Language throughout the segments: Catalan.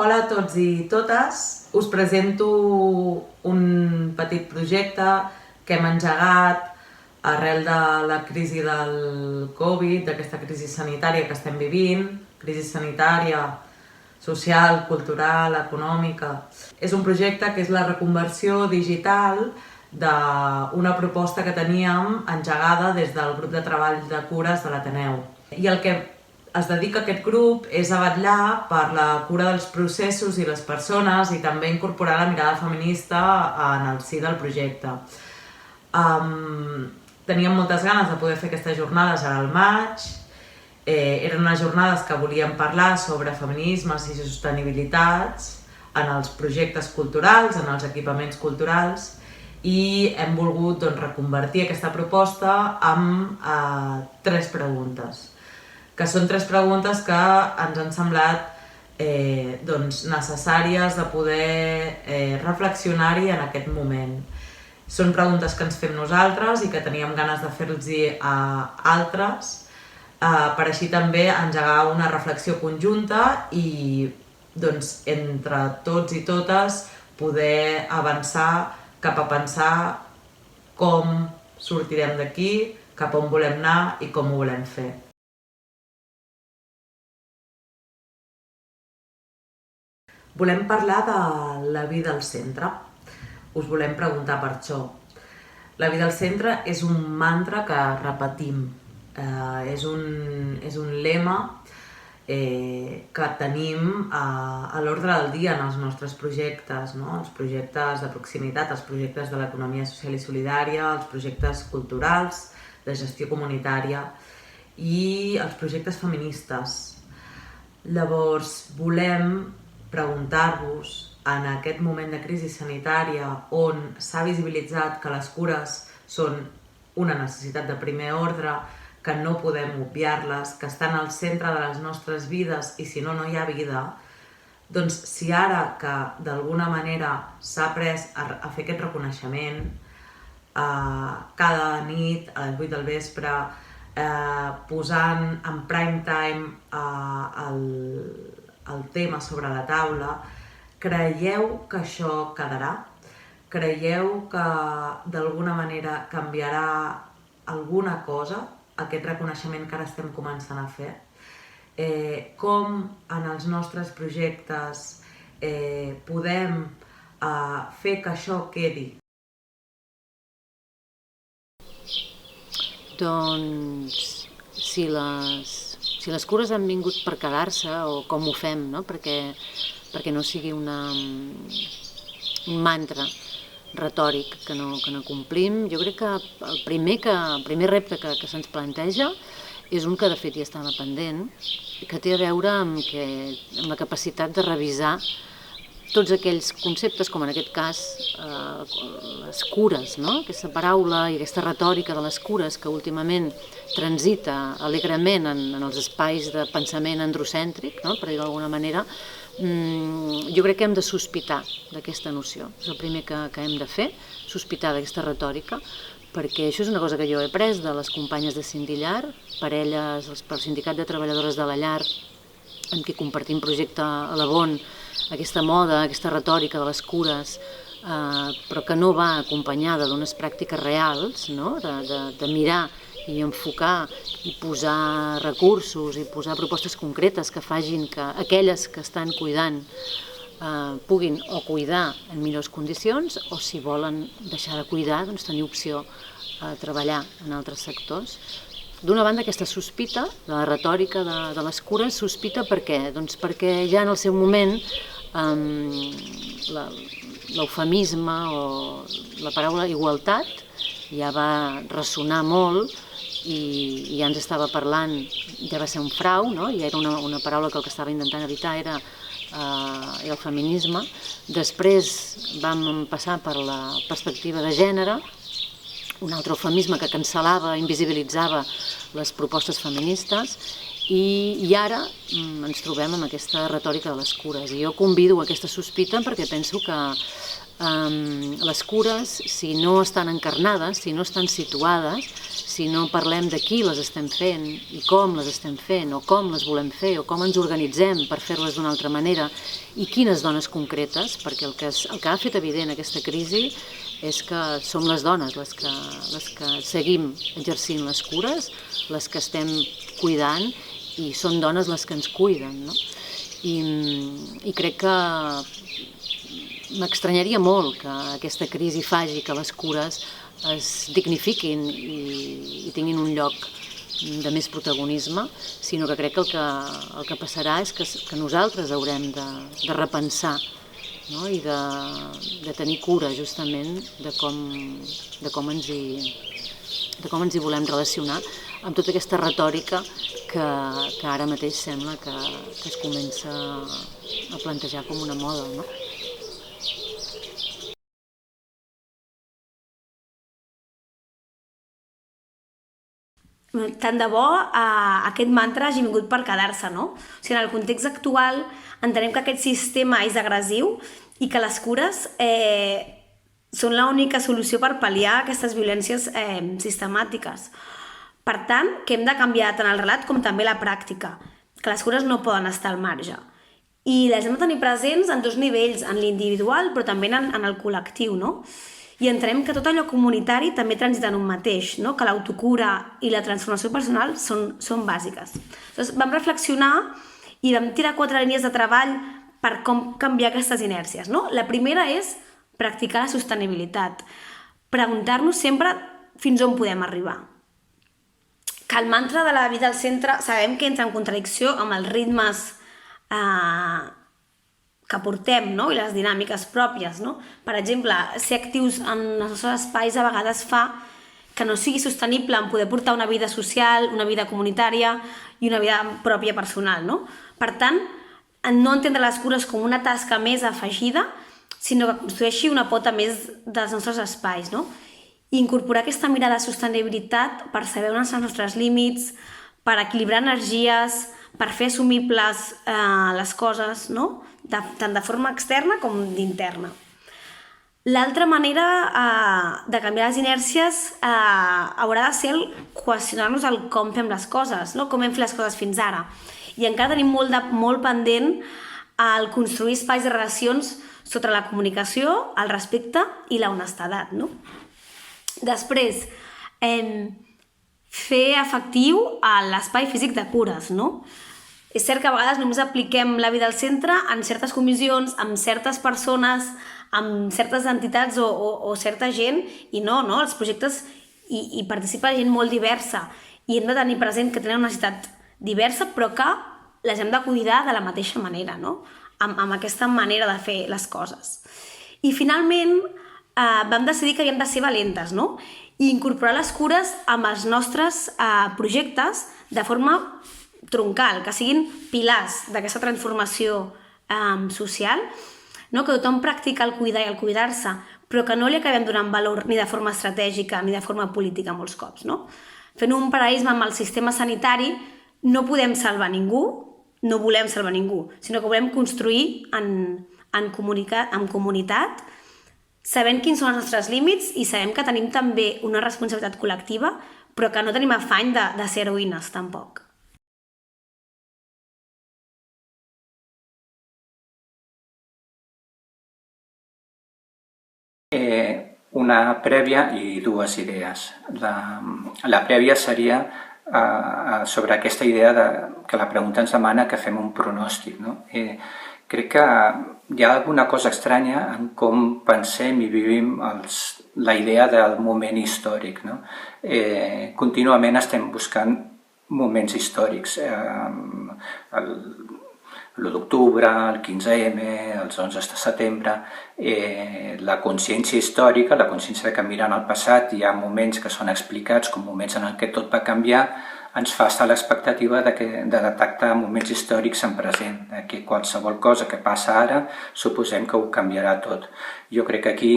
Hola a tots i totes. Us presento un petit projecte que hem engegat arrel de la crisi del Covid, d'aquesta crisi sanitària que estem vivint, crisi sanitària, social, cultural, econòmica. És un projecte que és la reconversió digital d'una proposta que teníem engegada des del grup de treball de cures de l'Ateneu. I el que es dedica aquest grup és a vetllar per la cura dels processos i les persones i també incorporar la mirada feminista en el si del projecte. Teníem moltes ganes de poder fer aquestes jornades ara al maig. Eren unes jornades que volíem parlar sobre feminismes i sostenibilitats en els projectes culturals, en els equipaments culturals, i hem volgut reconvertir aquesta proposta amb 3 preguntes, que són 3 preguntes que ens han semblat necessàries de poder reflexionar-hi en aquest moment. Són preguntes que ens fem nosaltres i que teníem ganes de fer-los a altres, per així també engegar una reflexió conjunta i entre tots i totes poder avançar cap a pensar com sortirem d'aquí, cap on volem anar i com ho volem fer. Volem parlar de la vida al centre. Us volem preguntar per això. La vida al centre és un mantra que repetim. És un lema que tenim a l'ordre del dia en els nostres projectes, no? Els projectes de proximitat, els projectes de l'economia social i solidària, els projectes culturals, de gestió comunitària i els projectes feministes. Llavors, volem preguntar-vos, en aquest moment de crisi sanitària on s'ha visibilitzat que les cures són una necessitat de primer ordre, que no podem obviar-les, que estan al centre de les nostres vides i si no, no hi ha vida, doncs si ara que d'alguna manera s'ha après a fer aquest reconeixement, cada nit a les 8 del vespre, posant en prime time el tema sobre la taula, creieu que això quedarà? Creieu que d'alguna manera canviarà alguna cosa, aquest reconeixement que ara estem començant a fer? Com en els nostres projectes podem fer que això quedi? Doncs si les cures han vingut per quedar-se, o com ho fem, no? perquè no sigui un mantra retòric que no complim, jo crec que el primer repte que se'ns planteja és un que de fet ja estava pendent, que té a veure amb la capacitat de revisar tots aquells conceptes, com en aquest cas les cures, no? Aquesta paraula i aquesta retòrica de les cures que últimament transita alegrement en els espais de pensament androcèntric, no? Per dir d'alguna manera, jo crec que hem de sospitar d'aquesta noció. És el primer que hem de fer, sospitar d'aquesta retòrica, perquè això és una cosa que jo he après de les companyes de Sindillar, parelles, pel Sindicat de Treballadores de la Llar, amb qui compartim projecte a la Bon, aquesta moda, aquesta retòrica de les cures, però que no va acompanyada d'unes pràctiques reals, no? De mirar i enfocar i posar recursos i posar propostes concretes que facin que aquelles que estan cuidant puguin o cuidar en millors condicions o si volen deixar de cuidar, doncs tenir opció a treballar en altres sectors. D'una banda, aquesta sospita de la retòrica de les cures, sospita per què? Doncs perquè ja en el seu moment l'eufemisme o la paraula igualtat ja va ressonar molt i ja ens estava parlant, ja va ser un frau, no? Ja era una paraula que el que estava intentant evitar era el feminisme. Després vam passar per la perspectiva de gènere, un altre eufemisme que cancel·lava, invisibilitzava les propostes feministes, i ara ens trobem amb aquesta retòrica de les cures. I jo convido a aquesta sospita perquè penso que les cures, si no estan encarnades, si no estan situades, si no parlem de qui les estem fent i com les estem fent, o com les volem fer, o com ens organitzem per fer-les d'una altra manera, i quines dones concretes, perquè el que ha fet evident aquesta crisi és que som les dones les que seguim exercint les cures, les que estem cuidant, i són dones les que ens cuiden, no? I crec que m'estranyaria molt que aquesta crisi faci que les cures es dignifiquin i tinguin un lloc de més protagonisme, sinó que crec que el que passarà és que nosaltres haurem de repensar, no? I de tenir cura justament de com ens hi volem relacionar amb tota aquesta retòrica que ara mateix sembla que es comença a plantejar com una moda, no? Tant de bo aquest mantra hagi vingut per quedar-se, no? O sigui, en el context actual entenem que aquest sistema és agressiu i que les cures són l'única solució per pal·liar aquestes violències sistemàtiques. Per tant, que hem de canviar tant el relat com també la pràctica, que les cures no poden estar al marge. I les hem de tenir presents en dos nivells, en l'individual però també en el col·lectiu, no? I entenem que tot allò comunitari també transita en un mateix, no? Que l'autocura i la transformació personal són bàsiques. Llavors, vam reflexionar i vam tirar 4 línies de treball per com canviar aquestes inèrcies, no? La primera és practicar la sostenibilitat, preguntar-nos sempre fins on podem arribar. Que el mantra de la vida al centre sabem que entra en contradicció amb els ritmes que portem, no? I les dinàmiques pròpies, no? Per exemple, ser actius en els nostres espais a vegades fa que no sigui sostenible en poder portar una vida social, una vida comunitària i una vida pròpia personal, no? Per tant, no entendre les cures com una tasca més afegida, sinó que construeixi una pota més dels nostres espais, no? I incorporar aquesta mirada de sostenibilitat per saber on són els nostres límits, per equilibrar energies, per fer assumibles les coses, no? Tant de forma externa com d'interna. L'altra manera de canviar les inèrcies haurà de ser qüestionar-nos el com fem les coses, no? Com hem fet les coses fins ara. I encara tenim molt pendent el construir espais de relacions sota la comunicació, el respecte i la honestedat, no? Després, fer efectiu l'espai físic de cures, no? És cert que a vegades només apliquem la vida al centre en certes comissions, amb certes persones, amb certes entitats o certa gent, i no, els projectes hi participa gent molt diversa i hem de tenir present que tenen una necessitat diversa però que les hem de cuidar de la mateixa manera, no? Amb aquesta manera de fer les coses. I finalment vam decidir que havíem de ser valentes, no? I incorporar les cures amb els nostres projectes de forma troncal, que siguin pilars d'aquesta transformació social, no? Que tothom practica el cuidar i el cuidar-se, però que no li acabem donant valor ni de forma estratègica ni de forma política molts cops, no? Fent un paral·lelisme amb el sistema sanitari, no podem salvar ningú, no volem salvar ningú, sinó que volem construir en comunitat, sabent quins són els nostres límits i sabem que tenim també una responsabilitat col·lectiva, però que no tenim afany de ser heroïnes, tampoc. Una prèvia i dues idees. La prèvia seria sobre aquesta idea que la pregunta ens demana que fem un pronòstic, no? Crec que hi ha alguna cosa estranya en com pensem i vivim la idea del moment històric, no? Contínuament estem buscant moments històrics. L'1 d'octubre, el 15M, els 11 de setembre, la consciència històrica, la consciència que mirant al passat hi ha moments que són explicats com moments en què tot va canviar, ens fa estar a l'expectativa de detectar moments històrics en present, que qualsevol cosa que passa ara suposem que ho canviarà tot. Jo crec que aquí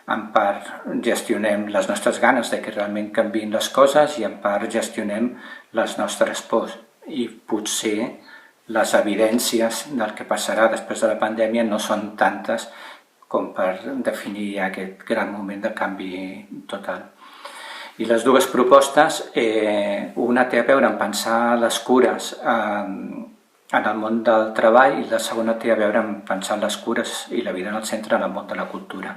en part gestionem les nostres ganes de que realment canviïn les coses i en part gestionem les nostres pors i potser les evidències del que passarà després de la pandèmia no són tantes com per definir aquest gran moment de canvi total. I les dues propostes, una té a veure amb pensar les cures en el món del treball i la segona té a veure amb pensar les cures i la vida en el centre en el món de la cultura.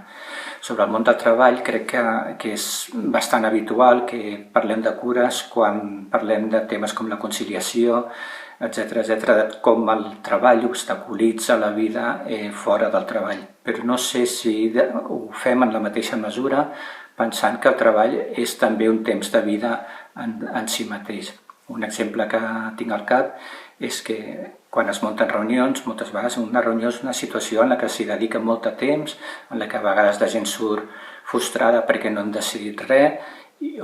Sobre el món del treball crec que és bastant habitual que parlem de cures quan parlem de temes com la conciliació, etc, de com el treball obstaculitza la vida fora del treball. Però no sé si ho fem en la mateixa mesura pensant que el treball és també un temps de vida en si mateix. Un exemple que tinc al cap és que quan es munten reunions, moltes vegades una reunió és una situació en la que s'hi dedica molt de temps, en la que a vegades la gent surt frustrada perquè no han decidit res,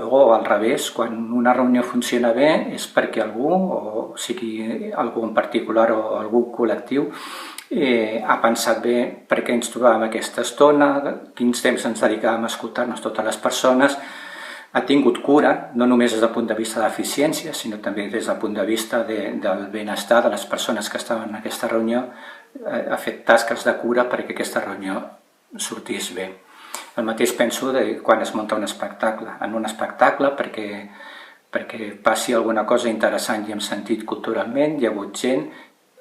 o al revés, quan una reunió funciona bé és perquè algú, o sigui algú en particular o algú col·lectiu, ha pensat bé per què ens trobàvem aquesta estona, quins temps ens dedicàvem a escoltar-nos totes les persones, ha tingut cura, no només des del punt de vista d'eficiència, sinó també des del punt de vista del benestar de les persones que estaven en aquesta reunió, ha fet tasques de cura perquè aquesta reunió sortís bé. El mateix penso quan es munta un espectacle. En un espectacle, perquè passi alguna cosa interessant i amb sentit culturalment, hi ha hagut gent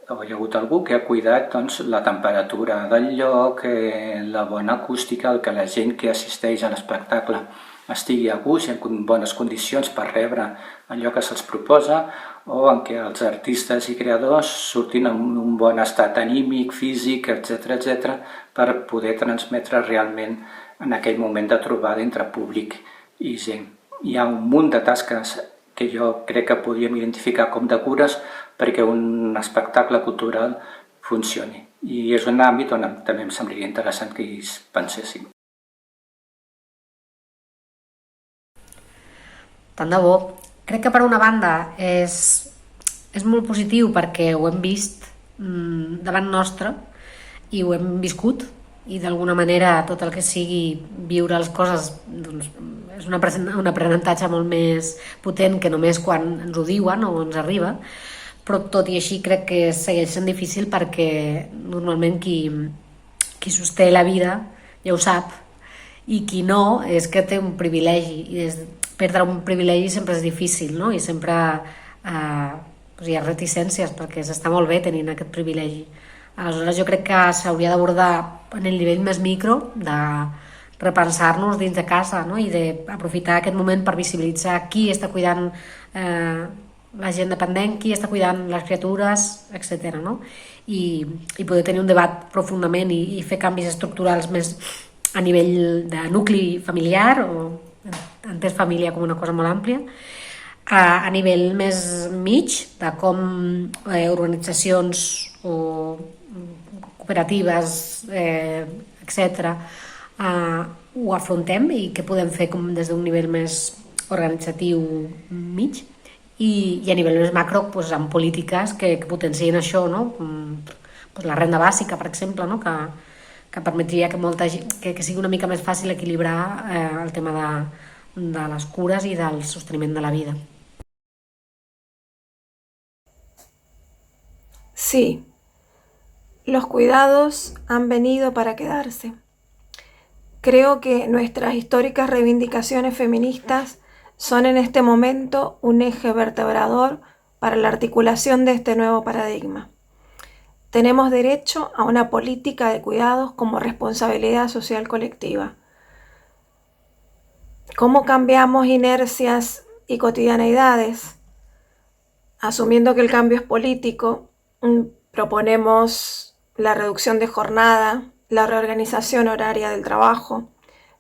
o hi ha hagut algú que ha cuidat la temperatura del lloc, la bona acústica, el que la gent que assisteix a l'espectacle estigui a gust i en bones condicions per rebre allò que se'ls proposa, o en què els artistes i creadors surtin en un bon estat anímic, físic, etc, per poder transmetre realment en aquell moment de trobada entre públic i gent. Hi ha un munt de tasques que jo crec que podríem identificar com de cures perquè un espectacle cultural funcioni. I és un àmbit on també em semblaria interessant que hi penséssim. Tant de bo. Crec que per una banda és molt positiu perquè ho hem vist davant nostre i ho hem viscut i d'alguna manera tot el que sigui viure les coses doncs, és un aprenentatge molt més potent que només quan ens ho diuen o ens arriba, però tot i així crec que segueix sent difícil perquè normalment qui sosté la vida ja ho sap i qui no és que té un privilegi i perdre un privilegi sempre és difícil, no? I sempre hi ha reticències perquè s'està molt bé tenint aquest privilegi. Aleshores jo crec que s'hauria d'abordar en el nivell més micro de repensar-nos dins de casa, no? I d'aprofitar aquest moment per visibilitzar qui està cuidant la gent dependent, qui està cuidant les criatures, etc. No? I poder tenir un debat profundament i fer canvis estructurals més a nivell de nucli familiar o entès família com una cosa molt àmplia, a nivell més mig de com organitzacions o cooperatives, etc., ho afrontem i què podem fer com des d'un nivell més organitzatiu mig i a nivell més macro doncs, amb polítiques que potencien això, no? Doncs la renda bàsica, per exemple, no? Que permetria que sigui una mica més fàcil equilibrar el tema de les cures i del sosteniment de la vida. Sí, los cuidados han venido para quedarse. Creo que nuestras históricas reivindicaciones feministas son en este momento un eje vertebrador para la articulación de este nuevo paradigma. Tenemos derecho a una política de cuidados como responsabilidad social colectiva. ¿Cómo cambiamos inercias y cotidianeidades? Asumiendo que el cambio es político, proponemos la reducción de jornada, la reorganización horaria del trabajo,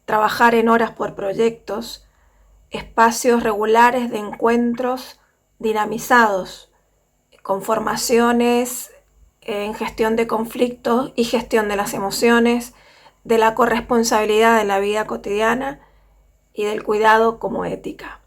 trabajar en horas por proyectos, espacios regulares de encuentros dinamizados, con formaciones en gestión de conflictos y gestión de las emociones, de la corresponsabilidad de la vida cotidiana y del cuidado como ética.